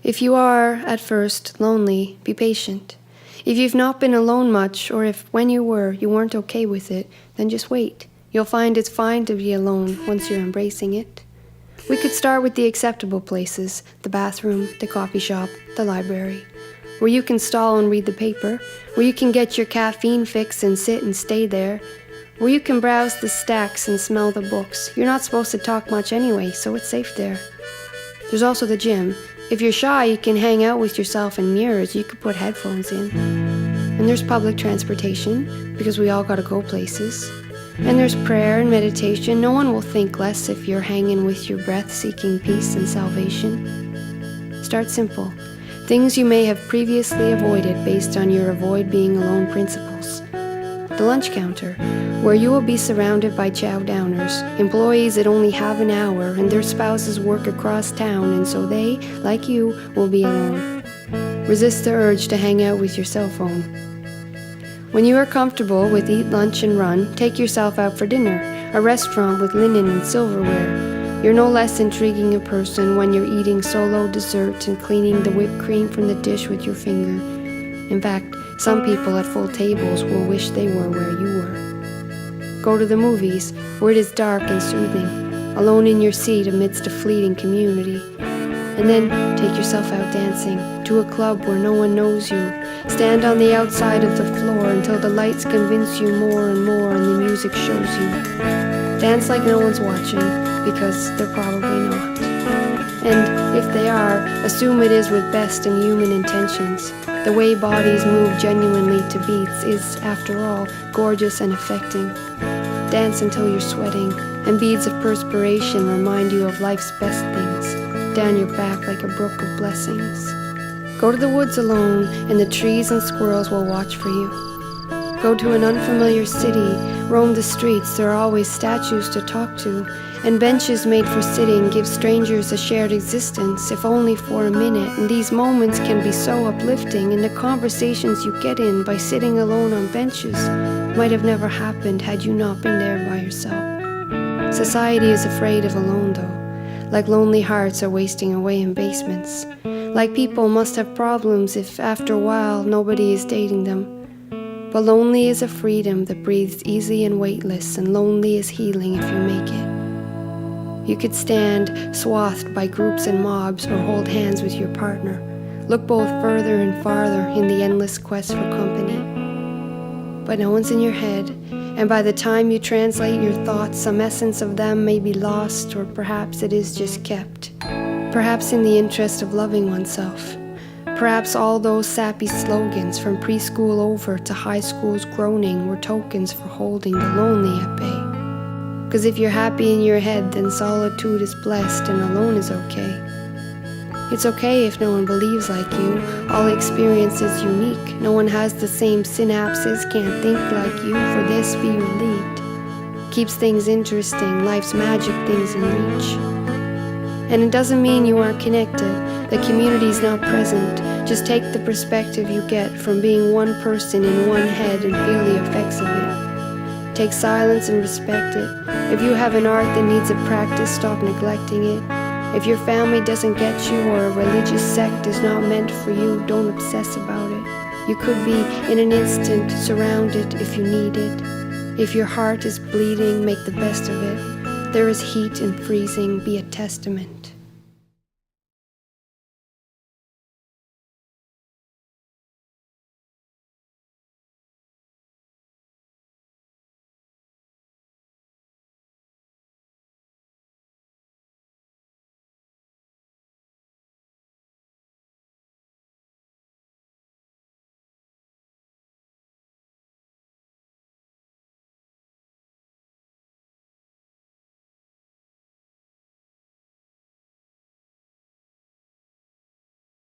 If you are, at first, lonely, be patient. If you've not been alone much, or if when you were, you weren't okay with it, then just wait. You'll find it's fine to be alone once you're embracing it. We could start with the acceptable places, the bathroom, the coffee shop, the library, where you can stall and read the paper, where you can get your caffeine fix and sit and stay there, where you can browse the stacks and smell the books. You're not supposed to talk much anyway, so it's safe there. There's also the gym. If you're shy, you can hang out with yourself in mirrors. You could put headphones in. And there's public transportation, because we all gotta go places. And there's prayer and meditation. No one will think less if you're hanging with your breath, seeking peace and salvation. Start simple. Things you may have previously avoided based on your avoid being alone principles. The lunch counter, where you will be surrounded by chow downers, employees that only have an hour and their spouses work across town, and so they, like you, will be alone. Resist the urge to hang out with your cell phone. When you are comfortable with eat lunch and run, take yourself out for dinner, a restaurant with linen and silverware. You're no less intriguing a person when you're eating solo dessert and cleaning the whipped cream from the dish with your finger. In fact, some people at full tables will wish they were where you were. Go to the movies, where it is dark and soothing, alone in your seat amidst a fleeting community. And then take yourself out dancing, to a club where no one knows you. Stand on the outside of the floor until the lights convince you more and more and the music shows you. Dance like no one's watching, because they're probably not. And if they are, assume it is with best and human intentions. The way bodies move genuinely to beats is, after all, gorgeous and affecting. Dance until you're sweating, and beads of perspiration remind you of life's best things, down your back like a brook of blessings. Go to the woods alone, and the trees and squirrels will watch for you. Go to an unfamiliar city, roam the streets, there are always statues to talk to, and benches made for sitting give strangers a shared existence, if only for a minute, and these moments can be so uplifting, and the conversations you get in by sitting alone on benches might have never happened had you not been there by yourself. Society is afraid of alone, though, like lonely hearts are wasting away in basements, like people must have problems if, after a while, nobody is dating them. But lonely is a freedom that breathes easy and weightless, and lonely is healing if you make it. You could stand, swathed by groups and mobs, or hold hands with your partner. Look both further and farther in the endless quest for company. But no one's in your head, and by the time you translate your thoughts, some essence of them may be lost, or perhaps it is just kept. Perhaps in the interest of loving oneself. Perhaps all those sappy slogans from preschool over to high school's groaning were tokens for holding the lonely at bay. 'Cause if you're happy in your head, then solitude is blessed and alone is okay. It's okay if no one believes like you. All experience is unique. No one has the same synapses, can't think like you. For this, be relieved. Keeps things interesting, life's magic things in reach. And it doesn't mean you aren't connected. The community's not present. Just take the perspective you get from being one person in one head and feel the effects of it. Take silence and respect it. If you have an art that needs a practice, stop neglecting it. If your family doesn't get you or a religious sect is not meant for you, don't obsess about it. You could be, in an instant, surrounded if you need it. If your heart is bleeding, make the best of it. There is heat in freezing, be a testament.